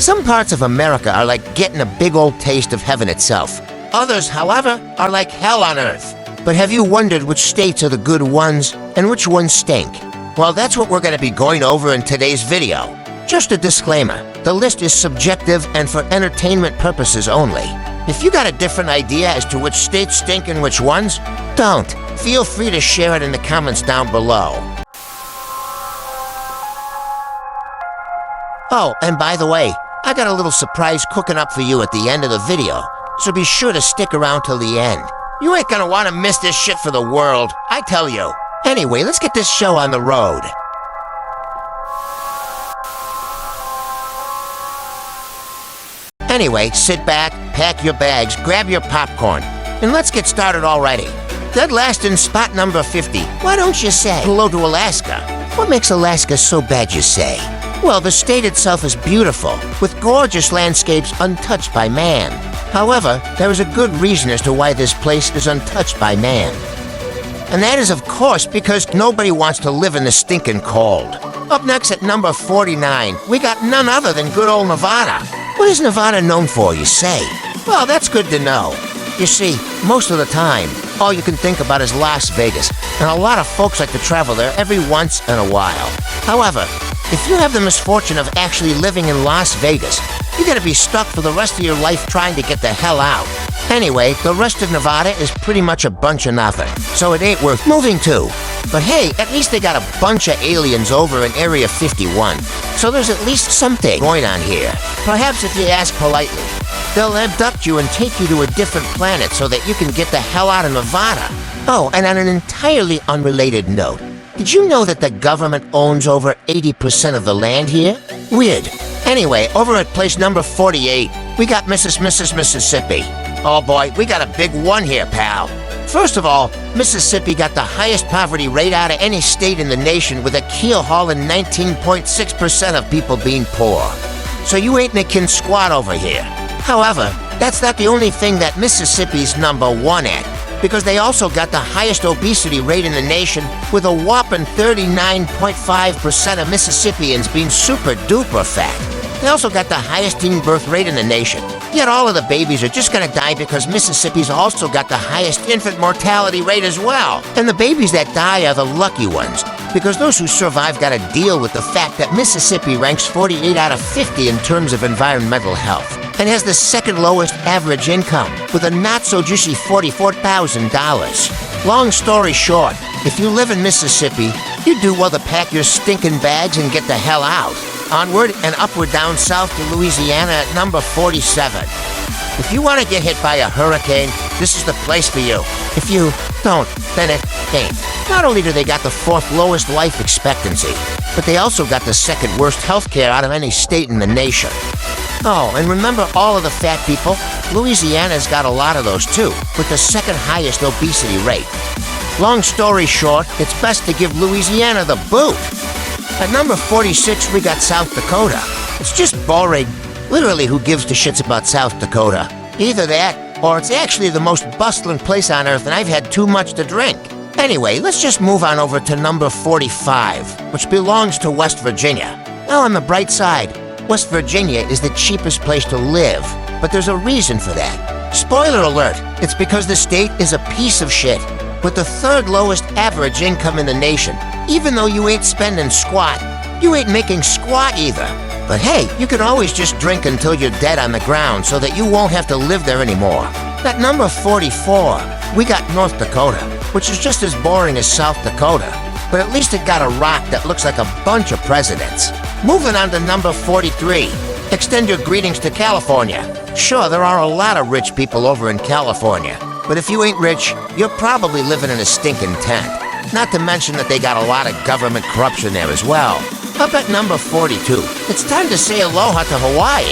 Some parts of America are like getting a big old taste of heaven itself. Others, however, are like hell on earth. But have you wondered which states are the good ones and which ones stink? Well, that's what we're going to be going over in today's video. Just a disclaimer, the list is subjective and for entertainment purposes only. If you got a different idea as to which states stink and which ones, don't. Feel free to share it in the comments down below. Oh, and by the way, I got a little surprise cooking up for you at the end of the video, so be sure to stick around till the end. You ain't gonna want to miss this shit for the world, I tell you. Anyway, let's get this show on the road. Anyway, sit back, pack your bags, grab your popcorn, and let's get started already. Dead last in spot number 50. Why don't you say hello to Alaska? What makes Alaska so bad, you say? Well, the state itself is beautiful, with gorgeous landscapes untouched by man. However, there is a good reason as to why this place is untouched by man. And that is, of course, because nobody wants to live in the stinking cold. Up next at number 49, we got none other than good old Nevada. What is Nevada known for, you say? Well, that's good to know. You see, most of the time, all you can think about is Las Vegas, and a lot of folks like to travel there every once in a while. However, if you have the misfortune of actually living in Las Vegas, you're gonna be stuck for the rest of your life trying to get the hell out. Anyway, the rest of Nevada is pretty much a bunch of nothing, so it ain't worth moving to. But hey, at least they got a bunch of aliens over in Area 51, so there's at least something going on here. Perhaps if you ask politely, they'll abduct you and take you to a different planet so that you can get the hell out of Nevada. Oh, and on an entirely unrelated note, did you know that the government owns over 80% of the land here? Weird. Anyway, over at place number 48, we got Mississippi. Oh boy, we got a big one here, pal. First of all, Mississippi got the highest poverty rate out of any state in the nation, with a keel-hauling 19.6% of people being poor. So you ain't making squat over here. However, that's not the only thing that Mississippi's number one at, because they also got the highest obesity rate in the nation, with a whopping 39.5% of Mississippians being super-duper fat. They also got the highest teen birth rate in the nation. Yet all of the babies are just gonna die because Mississippi's also got the highest infant mortality rate as well. And the babies that die are the lucky ones, because those who survive gotta deal with the fact that Mississippi ranks 48 out of 50 in terms of environmental health, and has the second lowest average income, with a not-so-juicy $44,000. Long story short, if you live in Mississippi, you do well to pack your stinking bags and get the hell out. Onward and upward down south to Louisiana at number 47. If you want to get hit by a hurricane, this is the place for you. If you don't, then it ain't. Not only do they got the fourth lowest life expectancy, but they also got the second worst health care out of any state in the nation. Oh, and remember all of the fat people? Louisiana's got a lot of those too, with the second highest obesity rate. Long story short, it's best to give Louisiana the boot. At number 46, we got South Dakota. It's just boring. Literally, who gives two shits about South Dakota? Either that, or it's actually the most bustling place on earth and I've had too much to drink. Anyway, let's just move on over to number 45, which belongs to West Virginia. Now, on the bright side, West Virginia is the cheapest place to live, but there's a reason for that. Spoiler alert, it's because the state is a piece of shit, with the third lowest average income in the nation. Even though you ain't spending squat, you ain't making squat either. But hey, you can always just drink until you're dead on the ground so that you won't have to live there anymore. At number 44, we got North Dakota, which is just as boring as South Dakota, but at least it got a rock that looks like a bunch of presidents. Moving on to number 43, extend your greetings to California. Sure, there are a lot of rich people over in California, but if you ain't rich, you're probably living in a stinking tent. Not to mention that they got a lot of government corruption there as well. Up at number 42, it's time to say aloha to Hawaii.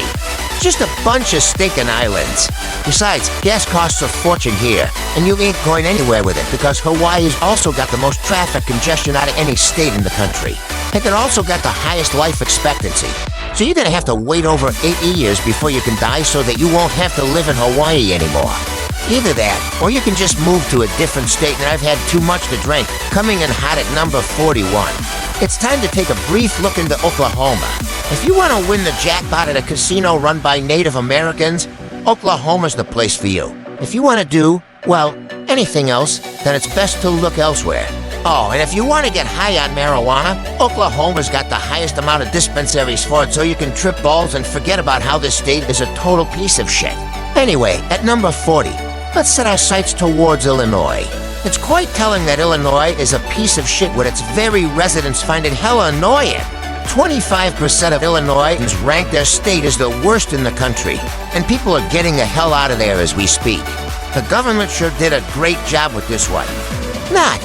Just a bunch of stinking islands. Besides, gas costs a fortune here, and you ain't going anywhere with it because Hawaii's also got the most traffic congestion out of any state in the country. And it also got the highest life expectancy. So you're gonna have to wait over 80 years before you can die so that you won't have to live in Hawaii anymore. Either that, or you can just move to a different state and I've had too much to drink, coming in hot at number 41. It's time to take a brief look into Oklahoma. If you want to win the jackpot at a casino run by Native Americans, Oklahoma's the place for you. If you want to do, well, anything else, then it's best to look elsewhere. Oh, and if you want to get high on marijuana, Oklahoma's got the highest amount of dispensaries for it, so you can trip balls and forget about how this state is a total piece of shit. Anyway, at number 40, let's set our sights towards Illinois. It's quite telling that Illinois is a piece of shit when its very residents find it hella annoying. 25% of Illinoisans rank their state as the worst in the country, and people are getting the hell out of there as we speak. The government sure did a great job with this one. Not.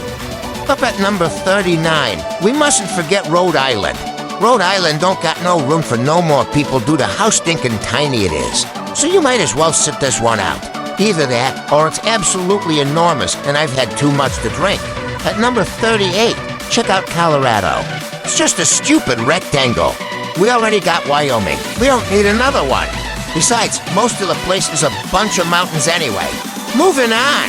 Up at number 39, we mustn't forget Rhode Island. Rhode Island don't got no room for no more people due to how stinking tiny it is. So you might as well sit this one out. Either that, or it's absolutely enormous and I've had too much to drink. At number 38, check out Colorado. It's just a stupid rectangle. We already got Wyoming. We don't need another one. Besides, most of the place is a bunch of mountains anyway. Moving on.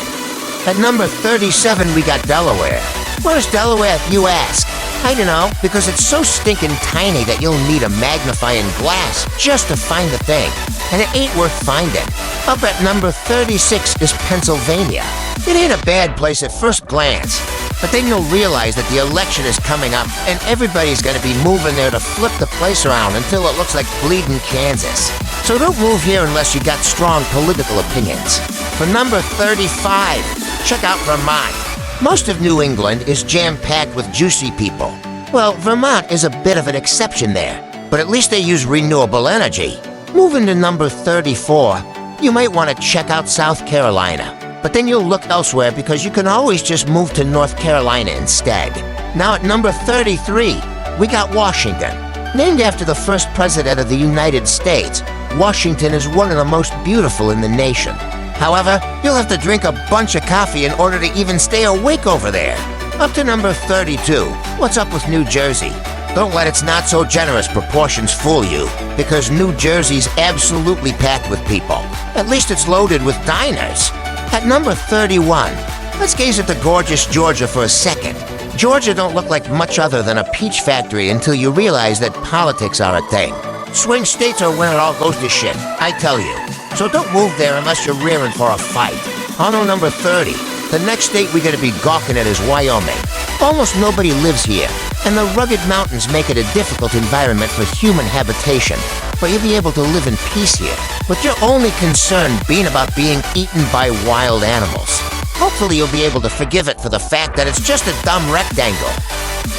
At number 37, we got Delaware. Where's Delaware, you ask? I don't know, because it's so stinking tiny that you'll need a magnifying glass just to find the thing. And it ain't worth finding. Up at number 36 is Pennsylvania. It ain't a bad place at first glance. But then you'll realize that the election is coming up and everybody's gonna be moving there to flip the place around until it looks like bleeding Kansas. So don't move here unless you got strong political opinions. For number 35, check out Vermont. Most of New England is jam-packed with juicy people. Well, Vermont is a bit of an exception there, but at least they use renewable energy. Moving to number 34, you might want to check out South Carolina. But then you'll look elsewhere because you can always just move to North Carolina instead. Now at number 33, we got Washington. Named after the first president of the United States, Washington is one of the most beautiful in the nation. However, you'll have to drink a bunch of coffee in order to even stay awake over there. Up to number 32, what's up with New Jersey? Don't let its not-so-generous proportions fool you, because New Jersey's absolutely packed with people. At least it's loaded with diners. At number 31, let's gaze at the gorgeous Georgia for a second. Georgia don't look like much other than a peach factory until you realize that politics are a thing. Swing states are when it all goes to shit, I tell you. So don't move there unless you're rearing for a fight. On number 30, the next state we're going to be gawking at is Wyoming. Almost nobody lives here, and the rugged mountains make it a difficult environment for human habitation. But you'll be able to live in peace here, with your only concern being about being eaten by wild animals. Hopefully you'll be able to forgive it for the fact that it's just a dumb rectangle.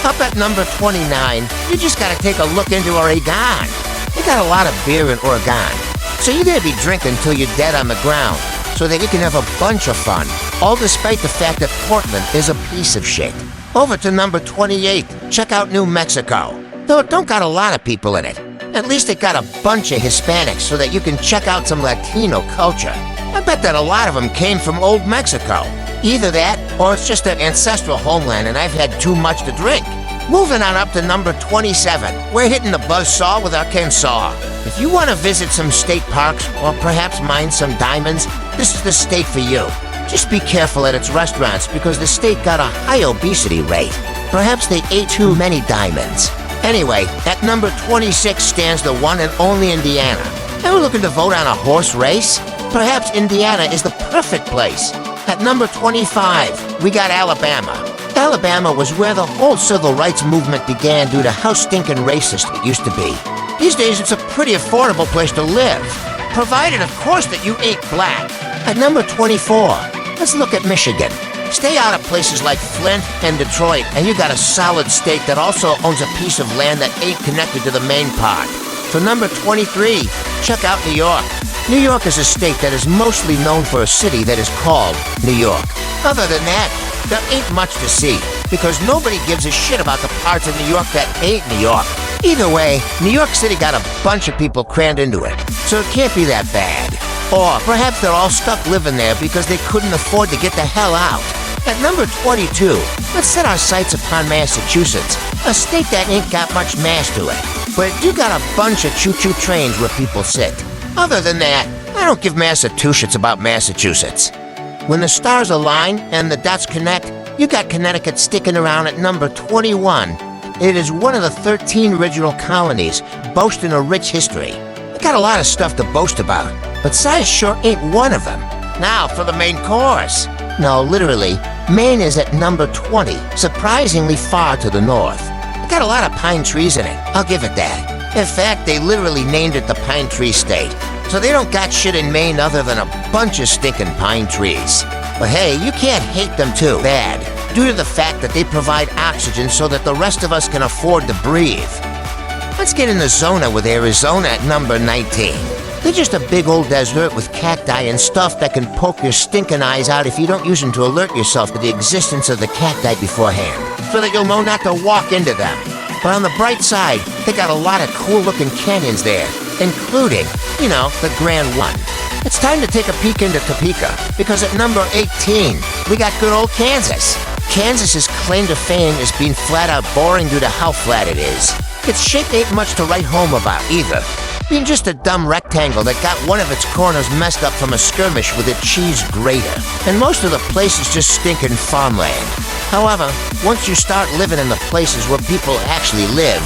Up at number 29, you just gotta take a look into Oregon. They got a lot of beer in Oregon, so you gotta be drinking till you're dead on the ground, so that you can have a bunch of fun, all despite the fact that Portland is a piece of shit. Over to number 28, check out New Mexico. Though it don't got a lot of people in it. At least it got a bunch of Hispanics so that you can check out some Latino culture. I bet that a lot of them came from old Mexico. Either that, or it's just an ancestral homeland and I've had too much to drink. Moving on up to number 27, we're hitting the buzzsaw with Arkansas. If you want to visit some state parks, or perhaps mine some diamonds, this is the state for you. Just be careful at its restaurants because the state got a high obesity rate. Perhaps they ate too many diamonds. Anyway, at number 26 stands the one and only Indiana. Ever looking to vote on a horse race? Perhaps Indiana is the perfect place. At number 25, we got Alabama. Alabama was where the whole civil rights movement began due to how stinking racist it used to be. These days, it's a pretty affordable place to live, provided, of course, that you ain't black. At number 24, let's look at Michigan. Stay out of places like Flint and Detroit, and you got a solid state that also owns a piece of land that ain't connected to the main part. For number 23, check out New York. New York is a state that is mostly known for a city that is called New York. Other than that, there ain't much to see, because nobody gives a shit about the parts of New York that ain't New York. Either way, New York City got a bunch of people crammed into it, so it can't be that bad. Or perhaps they're all stuck living there because they couldn't afford to get the hell out. At number 22, let's set our sights upon Massachusetts, a state that ain't got much mass to it, but it do got a bunch of choo-choo trains where people sit. Other than that, I don't give Massachusetts about Massachusetts. When the stars align and the dots connect, you got Connecticut sticking around at number 21. It is one of the 13 original colonies, boasting a rich history. It got a lot of stuff to boast about, but size sure ain't one of them. Now for the main course. No, literally, Maine is at number 20, surprisingly far to the north. It got a lot of pine trees in it, I'll give it that. In fact, they literally named it the Pine Tree State. So they don't got shit in Maine other than a bunch of stinking pine trees. But hey, you can't hate them too bad, due to the fact that they provide oxygen so that the rest of us can afford to breathe. Let's get in the zona with Arizona at number 19. They're just a big old desert with cacti and stuff that can poke your stinking eyes out if you don't use them to alert yourself to the existence of the cacti beforehand, so that you'll know not to walk into them. But on the bright side, they got a lot of cool-looking canyons there, including, you know, the Grand One. It's time to take a peek into Topeka, because at number 18, we got good old Kansas. Kansas's claim to fame is being flat-out boring due to how flat it is. Its shape ain't much to write home about, either, being just a dumb rectangle that got one of its corners messed up from a skirmish with a cheese grater. And most of the place is just stinking farmland. However, once you start living in the places where people actually live,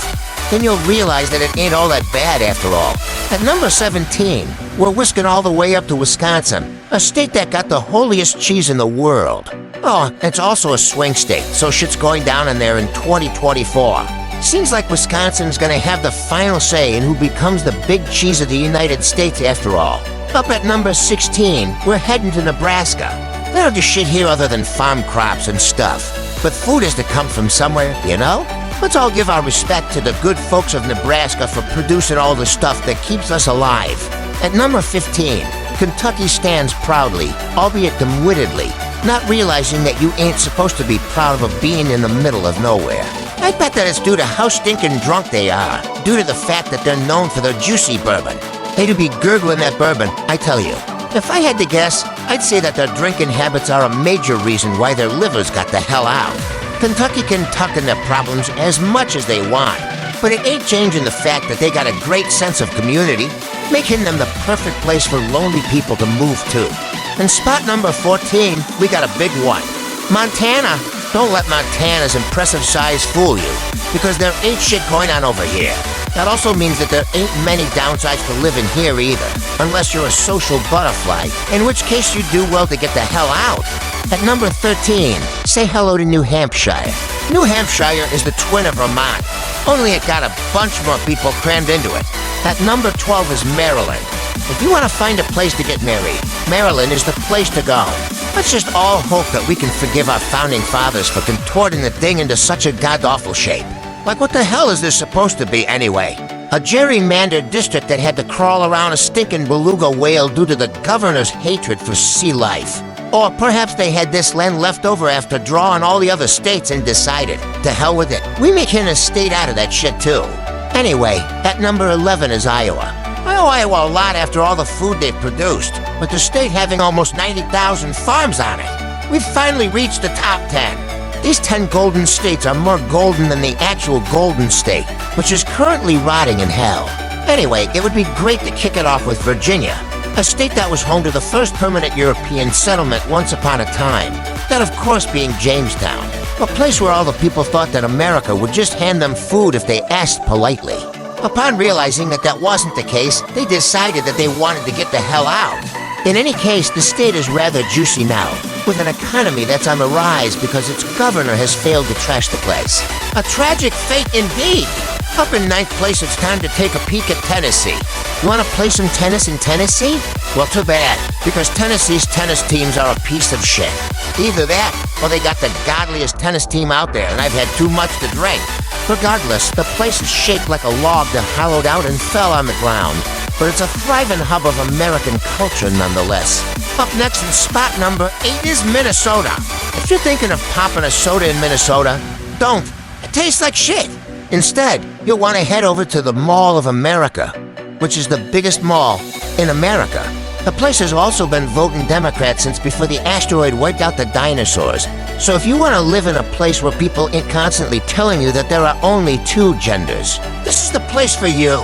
then you'll realize that it ain't all that bad after all. At number 17, we're whisking all the way up to Wisconsin, a state that got the holiest cheese in the world. Oh, it's also a swing state, so shit's going down in there in 2024. Seems like Wisconsin's gonna have the final say in who becomes the big cheese of the United States after all. Up at number 16, we're heading to Nebraska. They don't do shit here other than farm crops and stuff. But food has to come from somewhere, you know? Let's all give our respect to the good folks of Nebraska for producing all the stuff that keeps us alive. At number 15, Kentucky stands proudly, albeit dim-wittedly, not realizing that you ain't supposed to be proud of being in the middle of nowhere. I bet that it's due to how stinking drunk they are, due to the fact that they're known for their juicy bourbon. They do be gurgling that bourbon, I tell you. If I had to guess, I'd say that their drinking habits are a major reason why their livers got the hell out. Kentucky can tuck in their problems as much as they want, but it ain't changing the fact that they got a great sense of community, making them the perfect place for lonely people to move to. In spot number 14, we got a big one. Montana. Don't let Montana's impressive size fool you, because there ain't shit going on over here. That also means that there ain't many downsides to living here either, unless you're a social butterfly, in which case you do well to get the hell out. At number 13, say hello to New Hampshire. New Hampshire is the twin of Vermont, only it got a bunch more people crammed into it. At number 12 is Maryland. If you want to find a place to get married, Maryland is the place to go. Let's just all hope that we can forgive our founding fathers for contorting the thing into such a god-awful shape. Like, what the hell is this supposed to be, anyway? A gerrymandered district that had to crawl around a stinking beluga whale due to the governor's hatred for sea life. Or perhaps they had this land left over after drawing all the other states and decided, to hell with it, we making a state out of that shit too. Anyway, at number 11 is Iowa. I owe Iowa a lot after all the food they've produced, with the state having almost 90,000 farms on it. We've finally reached the top 10. These 10 golden states are more golden than the actual Golden State, which is currently rotting in hell. Anyway, it would be great to kick it off with Virginia, a state that was home to the first permanent European settlement once upon a time, that of course being Jamestown, a place where all the people thought that America would just hand them food if they asked politely. Upon realizing that that wasn't the case, they decided that they wanted to get the hell out. In any case, the state is rather juicy now, with an economy that's on the rise because its governor has failed to trash the place. A tragic fate indeed! Up in 9th place, it's time to take a peek at Tennessee. You want to play some tennis in Tennessee? Well, too bad, because Tennessee's tennis teams are a piece of shit. Either that, or they got the godliest tennis team out there, and I've had too much to drink. Regardless, the place is shaped like a log that hollowed out and fell on the ground. But it's a thriving hub of American culture nonetheless. Up next in spot number 8 is Minnesota. If you're thinking of popping a soda in Minnesota, don't. It tastes like shit. Instead, you'll want to head over to the Mall of America, which is the biggest mall in America. The place has also been voting Democrat since before the asteroid wiped out the dinosaurs. So if you want to live in a place where people ain't constantly telling you that there are only 2 genders, this is the place for you.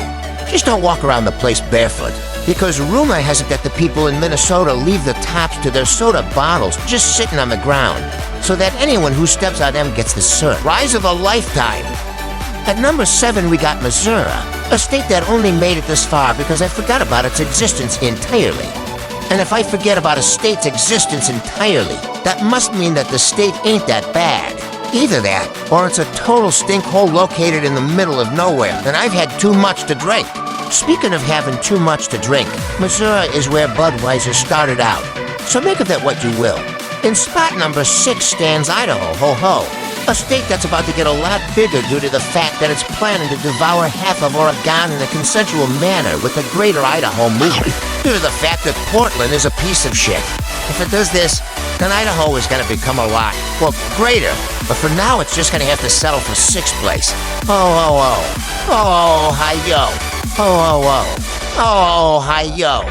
Just don't walk around the place barefoot, because rumor has it that the people in Minnesota leave the tops to their soda bottles just sitting on the ground, so that anyone who steps on them gets the cert. Rise of a lifetime. At number 7, we got Missouri, a state that only made it this far because I forgot about its existence entirely. And if I forget about a state's existence entirely, that must mean that the state ain't that bad. Either that, or it's a total stinkhole located in the middle of nowhere, and I've had too much to drink. Speaking of having too much to drink, Missouri is where Budweiser started out. So make of that what you will. In spot number 6 stands Idaho, ho-ho, a state that's about to get a lot bigger due to the fact that it's planning to devour half of Oregon in a consensual manner with the Greater Idaho movement, due to the fact that Portland is a piece of shit. If it does this, then Idaho is going to become a lot, well, greater, but for now it's just going to have to settle for 6th place. Oh, hi-yo. Oh, hi-yo.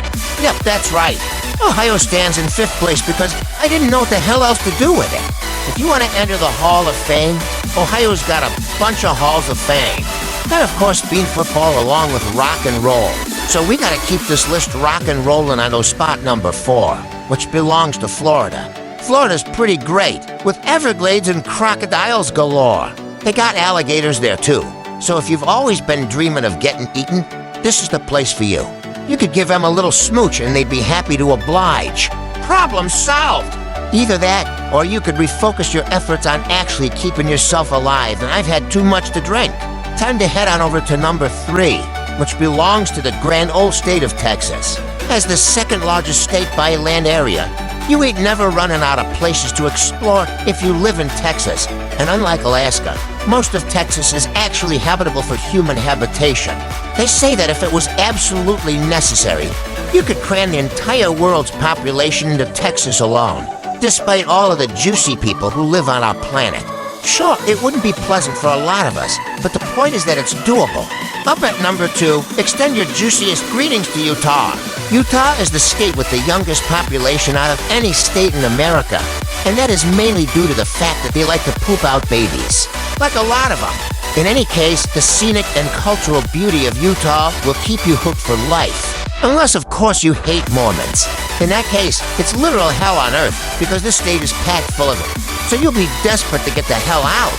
Yep, that's right. Ohio stands in 5th place because I didn't know what the hell else to do with it. If you want to enter the Hall of Fame, Ohio's got a bunch of Halls of Fame. And of course, bean football along with rock and roll. So we gotta keep this list rock and rollin' on spot number 4, which belongs to Florida. Florida's pretty great, with Everglades and crocodiles galore. They got alligators there too. So if you've always been dreaming of getting eaten, this is the place for you. You could give them a little smooch and they'd be happy to oblige. Problem solved! Either that, or you could refocus your efforts on actually keeping yourself alive, and I've had too much to drink. Time to head on over to number 3, which belongs to the grand old state of Texas. As the 2nd largest state by land area, you ain't never running out of places to explore if you live in Texas. And unlike Alaska, most of Texas is actually habitable for human habitation. They say that if it was absolutely necessary, you could cram the entire world's population into Texas alone, despite all of the juicy people who live on our planet. Sure, it wouldn't be pleasant for a lot of us, but the point is that it's doable. Up at number 2, extend your juiciest greetings to Utah. Utah is the state with the youngest population out of any state in America, and that is mainly due to the fact that they like to poop out babies. Like a lot of them. In any case, the scenic and cultural beauty of Utah will keep you hooked for life. Unless, of course, you hate Mormons. In that case, it's literal hell on earth, because this state is packed full of them. So you'll be desperate to get the hell out.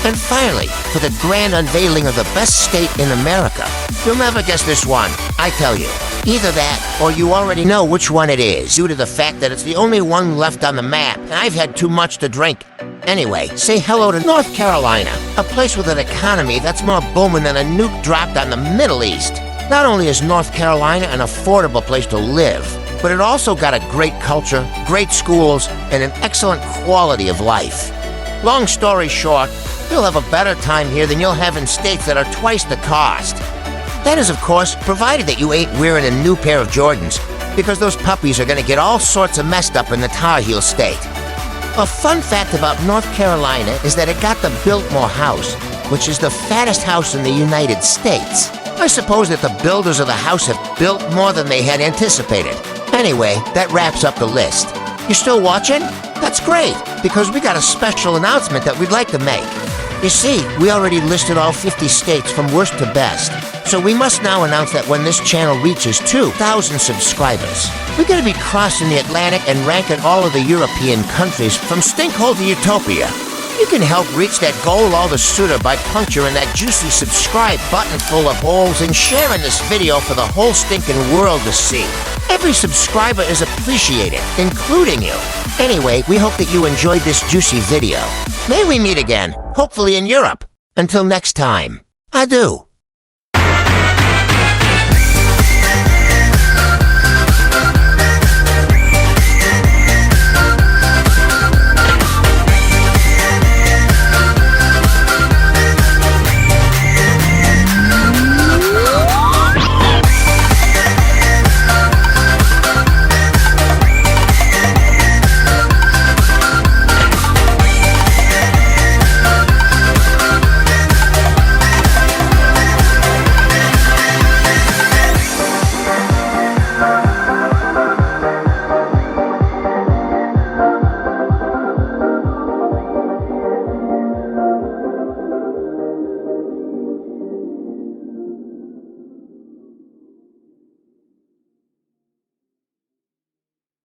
And finally, for the grand unveiling of the best state in America. You'll never guess this one, I tell you. Either that, or you already know which one it is, due to the fact that it's the only one left on the map, and I've had too much to drink. Anyway, say hello to North Carolina, a place with an economy that's more booming than a nuke dropped on the Middle East. Not only is North Carolina an affordable place to live, but it also got a great culture, great schools, and an excellent quality of life. Long story short, you'll have a better time here than you'll have in states that are twice the cost. That is, of course, provided that you ain't wearing a new pair of Jordans, because those puppies are gonna get all sorts of messed up in the Tar Heel state. A fun fact about North Carolina is that it got the Biltmore House, which is the fattest house in the United States. I suppose that the builders of the house have built more than they had anticipated. Anyway, that wraps up the list. You still watching? That's great, because we got a special announcement that we'd like to make. You see, we already listed all 50 states from worst to best, so we must now announce that when this channel reaches 2,000 subscribers, we're going to be crossing the Atlantic and ranking all of the European countries from stinkhole to utopia. You can help reach that goal all the sooner by puncturing that juicy subscribe button full of holes and sharing this video for the whole stinking world to see. Every subscriber is appreciated, including you. Anyway, we hope that you enjoyed this juicy video. May we meet again, hopefully in Europe. Until next time, adieu.